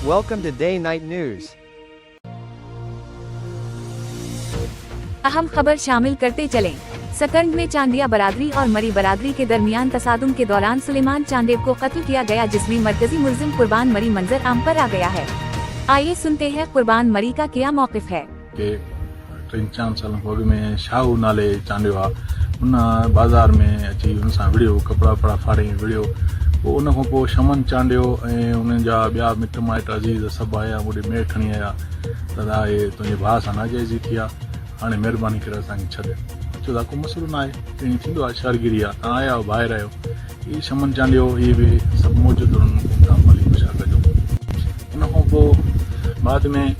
Welcome to Day Night News. अहम खबर शामिल करते चलें। सकंड में चांदिया बरादरी और मरी बरादरी के दरमियान तसादुम के दौरान सुलेमान चांदेब को कत्ल किया गया, जिसमें मरकजी मुल्जिम कुर्बान मरी मंजर आम पर आ गया है। आइए सुनते हैं कुर्बान मरी का क्या मौक़िफ़ है। 3-4 साल अॻु में शाहू नाले चांडियो उन बाज़ार में अची उन सां विड़ियो, कपिड़ा वपड़ा फाड़े विड़ियो। पोइ उन खां पोइ शमन चांडियो ऐं उन्हनि जा ॿिया मिट माइट अज़ीज़ सभु आया, मुंहिंजे मेड़ खणी आया, दादा हे तुंहिंजे भाउ सां नाजाइज़ी थी आहे, हाणे महिरबानी करे असांखे छॾ। चयो था को मसइलो न आहे, ईअं थींदो आहे, शहरगिरी आहे, तव्हां आया आहियो ॿाहिरि आहियो। इहे शमन चांडियो इहे बि सभु मौजूदु हुननि छा कजो। उन खां पोइ बाद में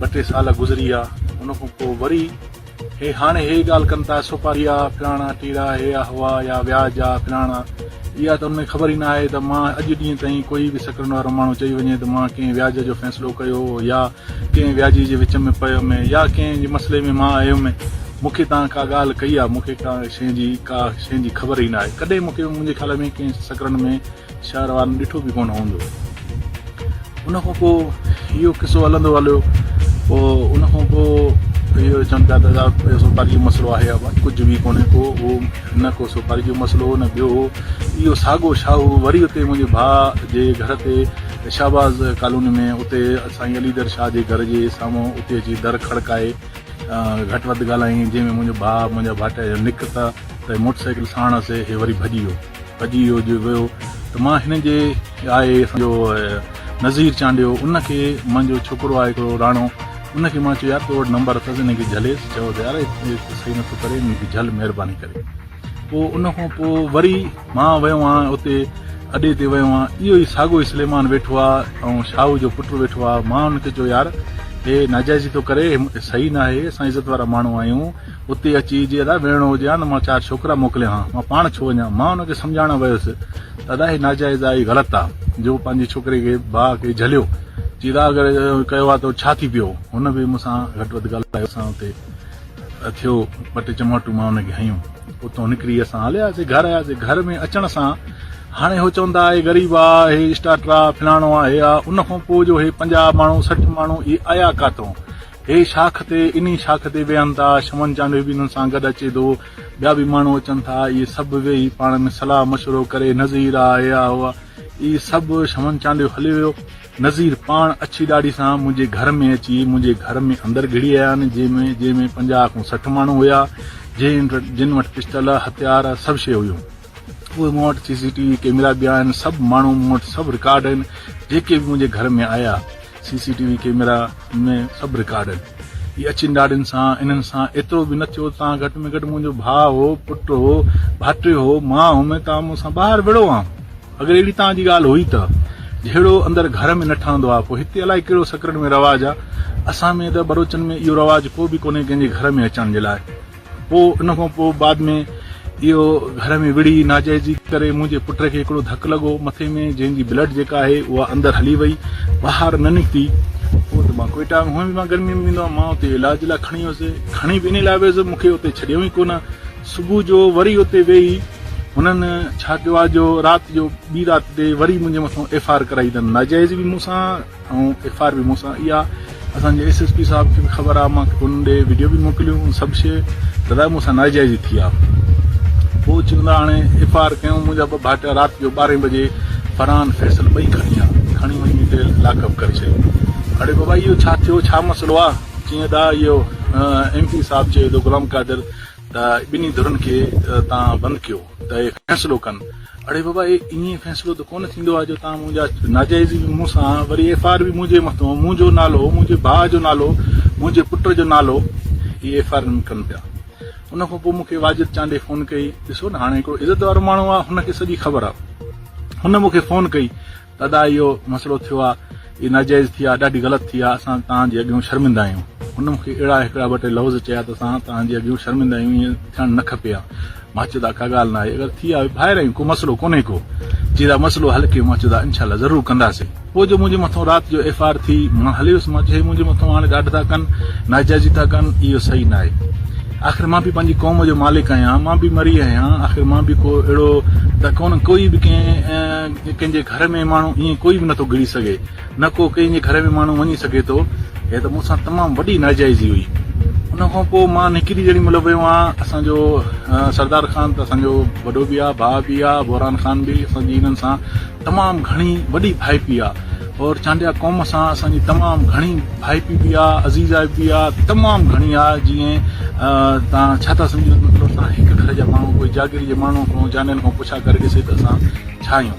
2-3 साल गुज़री विया। उन खां पोइ वरी हे हाणे हे ॻाल्हि कनि था सोपारी आहे, फलाणा टीरा, हे हुआ या व्याज आहे फलाणा, इहा त उनमें ख़बर ई न आहे त मां अॼु ॾींहं ताईं कोई बि सकरण वारो माण्हू चई वञे त मां कंहिं व्याज जो फ़ैसिलो कयो या कंहिं व्याजी जे विच में पियो में या कंहिं मसइले में मां आयो में, मूंखे तव्हां का ॻाल्हि कई आहे, मूंखे का शइ जी ख़बर ई न आहे। कॾहिं मूंखे मुंहिंजे ख्याल में कंहिं सकरण में शहर वारनि ॾिठो बि कोन हूंदो। उन खां पोइ इहो किसो हलंदो हलियो। पोइ उन खां पोइ इहो चवनि पिया दादा सोपारी जो मसइलो आहे, या कुझु बि कोन्हे को, उहो न को सोपारी जो मसइलो हो न ॿियो हो। इहो साॻियो शाहू वरी उते मुंहिंजे भाउ जे घर ते शाहबाज़ कॉलोनी में उते साईं अलीदर शाह जे घर जे साम्हूं उते अची दर खड़काए घटि वधि ॻाल्हाई, जंहिंमें मुंहिंजो भाउ मुंहिंजा भाइटा जो निकिता त मोटरसाइकिल साणसि हे वरी भॼी वियो। त मां हिन जे आहे असांजो नज़ीर चांडियो, उनखे मुंहिंजो छोकिरो आहे हिकिड़ो राणो, उनखे मां चयो यार तो वटि नंबर अथसि, हिनखे झलेसि, चयो त यार सही नथो करे, हिनखे झल महिरबानी करे। पोइ उन खां पोइ वरी मां वियो आहियां उते अॾे ते वियो आहियां, इहो ई साॻियो ई सुलेमान वेठो आहे ऐं शाहू जो पुटु वेठो आहे। मां हुनखे चयो यार हे नाजाइज़ी थो करे, सही न आहे, असां इज़त वारा माण्हू आहियूं, उते अची जीअं दादा वेहणो हुजे हा त मां 4 छोकिरा मोकिलिया हा, मां पाण छो वञा। मां हुनखे सम्झाइण वियुसि, दादा हे नाजाइज़ आहे, ग़लति आहे, जो पंहिंजे छोकिरे खे भाउ खे झलियो, चीदा अगरि कयो आहे त छा थी पियो। हुन बि मूंसां घटि वधि ॻाल्हायो, असां हुते थियो 2 चमाटूं मां हुनखे हयूं, उतां निकिरी असां हलियासीं घर आयासीं। घर में अचण सां हाणे हो चवंदा हे ग़रीब आहे, हे स्टार्टर आहे, फलाणो आहे, हे आहे। उन खां पोइ जो हे 50 माण्हू 60 माण्हू इहे आया काथों, हे शाख ते इन शाख ते वेहनि था, शमन चांडियो बि हिननि सां गॾु अचे थो, ॿिया बि माण्हू अचनि था, इहे सभु वेही पाण में सलाह मशवरो करे, नज़ीर आहे, हे आहे, हुआ, इहे सभु शमन चांडियो हली वियो। नज़ीर पाण अछी ॾाढी सां मुंहिंजे घर में अची मुंहिंजे घर में अंदरि घिड़ी आया आहिनि, जंहिंमें 50 खां 60 माण्हू हुया, जिन वटि पिस्टल हथियार सभु शइ हुयूं। उहे मूं वटि CCTV कैमरा बि आहिनि, सभु माण्हू मूं वटि सभु रिकॉर्ड आहिनि, जेके बि मुंहिंजे घर में आया CCTV कैमरा में सभु रिकॉर्ड आहिनि। इहे अचिन ॾाढियुनि सां इन्हनि सां एतिरो बि न थियो, तव्हां घटि में घटि मुंहिंजो भाउ हो, पुटु हो, भाइटियो हो, मां हुउमि, तव्हां मूंसां ॿाहिरि विड़ो आहे, अगरि अहिड़ी तव्हांजी ॻाल्हि हुई त जहिड़ो अंदरि घर में न ठहंदो आहे। पोइ हिते अलाए कहिड़ो सकरण में रवाजु आहे, असां में त बरोचन में इहो रवाजु को बि कोन्हे कंहिंजे घर में अचण जे लाइ। पोइ उन खां पोइ बाद में इहो घर में विड़ी नाजाइज़ी करे मुंहिंजे पुट खे हिकिड़ो धकु लॻो मथे में, जंहिंजी ब्लड जेका आहे उहा अंदरि हली वई, ॿाहिरि न निकिती। पोइ त मां कोयटा में, हूअं बि मां गर्मी में वेंदो आहियां, मां उते इलाज लाइ खणी वियुसि, खणी बि इन लाइ वियुसि, मूंखे उते छॾियो ई कोन। सुबुह जो वरी उते वेही हुननि छा कयो आहे, जो राति जो ॿी राति ते वरी मुंहिंजे मथां FIR कराई अथनि, नाजाइज़ बि मूंसां ऐं FIR बि मूंसां। इहा असांजे SSP साहिब खे बि ख़बर आहे, मां हुन ॾे वीडियो बि मोकिलियूं, सभु शइ, दादा मूंसां नाजाइज़ी थी आहे। पोइ चवंदा हाणे FIR कयूं, मुंहिंजा 2 भाइटा राति जो 12 बजे फरहान फैसल ॿई खणी वञी हिते लॉकअप करे छॾियो। अड़े बाबा इहो छा थियो, छा मसइलो आहे? जीअं दा इहो MP साहिबु चए थो गुलाम कादिर त ॿिन्ही धुरनि खे तव्हां बंदि कयो त हे फ़ैसिलो कनि। अड़े बाबा ईअं फ़ैसिलो त कोन थींदो आहे, जो तव्हां मुंहिंजा नाजाइज़ी बि मूंसां, वरी FIR बि मुंहिंजे मथां, मुंहिंजो नालो, मुंहिंजे भाउ जो नालो, मुंहिंजे पुट जो नालो, इहे FIR कनि पिया। उन खां पोइ मूंखे वाजिद चांडे फ़ोन कई, ॾिसो न हाणे हिकिड़ो इज़त वारो माण्हू आहे, हुनखे सॼी ख़बर आहे। हुन मूंखे फ़ोन कई, दादा इहो मसइलो थियो आहे, इहा नाजाइज़ थी आहे, ॾाढी ग़लति थी आहे, असां तव्हांजे अॻियां शर्मिंदा आहियूं। हुन मूंखे अहिड़ा हिकिड़ा 2 टे लफ़्ज़ चया त असां तव्हांजे अॻियां शर्मिंदा आहियूं, ईअं थियणु न खपे आहे। मां चयो का ॻाल्हि न आहे, अगरि थी आहे ॿाहिरि आहियूं, को मसइलो कोन्हे को, चीदा मसइलो हल कयो। मां चयो इनशाला ज़रूरु कंदासीं। पोइ जो मुंहिंजे मथां राति जो FIR थी, मां हली वियुसि, मां चयो मुंहिंजे मथां हाणे ॾाढा था कनि, नाजाइज़ी था कनि, इहो सही न आहे। आख़िर मां बि पंहिंजी क़ौम जो मालिक आहियां, मां बि मरी आहियां, आख़िर मां बि को अहिड़ो त कोन कोई बि कंहिंजे घर में माण्हू ईअं कोई बि नथो गिड़ी सघे, न को कंहिंजे घर में माण्हू वञी सघे थो। हे त मूंसां तमामु वॾी नाजाइज़ी हुई। उन खां पोइ मां निकिरी जेॾी महिल वियो आहियां, असांजो सरदार ख़ान त असांजो वॾो बि आहे, भाउ बि आहे, बोरान ख़ान बि, असांजी हिननि सां तमामु घणी वॾी भाइपी आहे। और चांडिया क़ौम सां असांजी तमामु घणी भाइपी बि आहे, अज़ीज़ा बि आहे, तमामु घणी आहे। जीअं तव्हां छा था सम्झो, मतिलबु असां हिकु घर जा माण्हू, कोई जागीर जे माण्हू खां जानियुनि खां पुछा करे ॾिसे त असां छा आहियूं।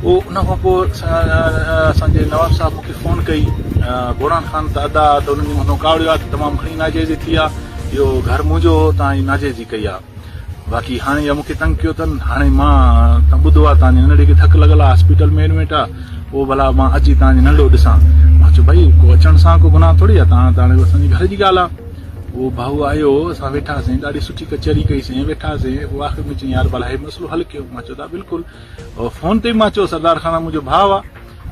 पोइ उन खां पोइ असांजे नवाब साहब मूंखे फ़ोन कई, बोरान ख़ान त अदा त उन्हनि जो मथां कावड़ियो आहे त तमामु घणी नाजाइज़ी थी आहे, इहो घर मुंहिंजो, तव्हां जी नाजाइज़ी कई आहे। बाक़ी हाणे इहा मूंखे तंग कयो अथनि। हाणे मां तव्हां ॿुधो आहे तव्हांजे नंढे खे थकु लॻल आहे, हॉस्पिटल में एडमिट आहे, पोइ भला मां अची तव्हांजो नंढो ॾिसां। मां चयो भई को अचण सां को गुनाह थोरी आहे, तव्हां त हाणे असांजी घर जी ॻाल्हि आहे। उहो भाऊ आयो, असां वेठासीं, ॾाढी सुठी कचहरी कईसीं, वेठासीं। उहो आख़िर में चई यार भला हे मसइलो हल कयो। मां चयो था बिल्कुलु। और फ़ोन ते मां चयो सरदार ख़ान मुंहिंजो भाउ आहे,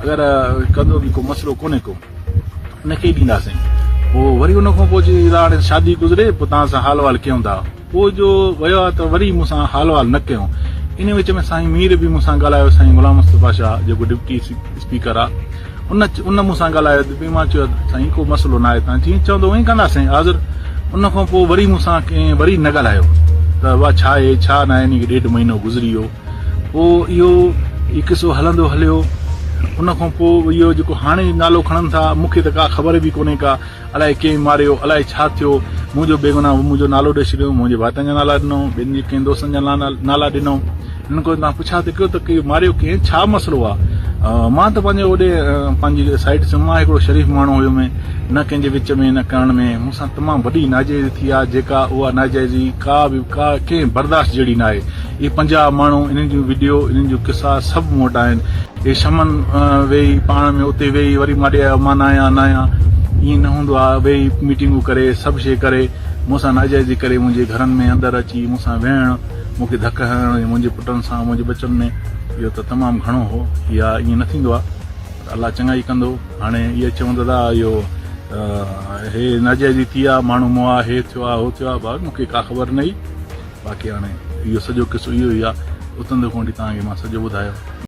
अगरि कंदो बि को मसइलो कोन्हे को, उनखे ई ॾींदासीं। पोइ वरी उन खां पोइ चई हाणे शादी गुज़रे, पोइ तव्हां सां हाल वाल कयूं था। पोइ जो वियो आहे त वरी मूंसां हाल वाल न कयूं। इन विच में साईं मीर बि मूंसां ॻाल्हायो, साईं गुलाम मुस्तफ़ा शाह जेको डिप्टी स्पीकर आहे, उन मूंसां ॻाल्हायो त मां चयो साईं को मसइलो न आहे, तव्हां जीअं चवंदो उअं ई कंदासीं हाज़िर। उन खां पोइ वरी मूंसां कंहिं वरी न ॻाल्हायो त उहा छा आहे छा न आहे, इन खे 1.5 महीनो गुज़री वियो। पोइ इहो किसो हलंदो हलियो। उन खां पोइ इहो जेको हाणे नालो खणनि था, मूंखे त का ख़बर बि कोन्हे का, अलाए कंहिं मारियो, अलाए छा थियो। मुंहिंजो बेगुनाह मुंहिंजो नालो ॾेई छॾियो, मुंहिंजे भाइटनि जा नाला ॾिनो, ॿिनि कंहिं दोस्तनि जा नाला ॾिनो। हिन खां तव्हां पुछा त कयो त की मारियो कंहिं, छा मसइलो आहे। मां त पंहिंजे होॾे पंहिंजी साइड से मां हिकिड़ो शरीफ़ माण्हू हुयुमि, न कंहिंजे विच में न करण में। मूंसां तमामु वॾी नाजाइज़ी थी आहे, जेका उहा नाजाइज़ी का कंहिं बर्दाश्त जहिड़ी न आहे। इहे 50 माण्हू, इन्हनि जूं वीडियो, इन्हनि जूं किसा सभु मूं वटि आहिनि। इहे शमन वेही पाण में उते वेही वरी मां ॾे मां न आहियां, ईअं न हूंदो आहे। वेही मीटिंगूं करे, सभु शइ करे, मूंसां नाजाइज़ी करे, मुंहिंजे घरनि में अंदरि अची मूंसां वेहणु, मूंखे धक हणणु, मुंहिंजे पुटनि सां, मुंहिंजे बचनि में, इहो त तमामु घणो हो। इहा ईअं न थींदो आहे, अलाह चङा ई कंदो। हाणे इहे चवंदा था इहो हे नाजाइज़ी थी आहे, माण्हू मुआ, हे थियो आहे, हो थियो आहे, भाउ मूंखे का ख़बर न हुई। बाक़ी हाणे इहो सॼो किसो इहो ई आहे, उतंदे खां वठी तव्हांखे मां सॼो ॿुधायो।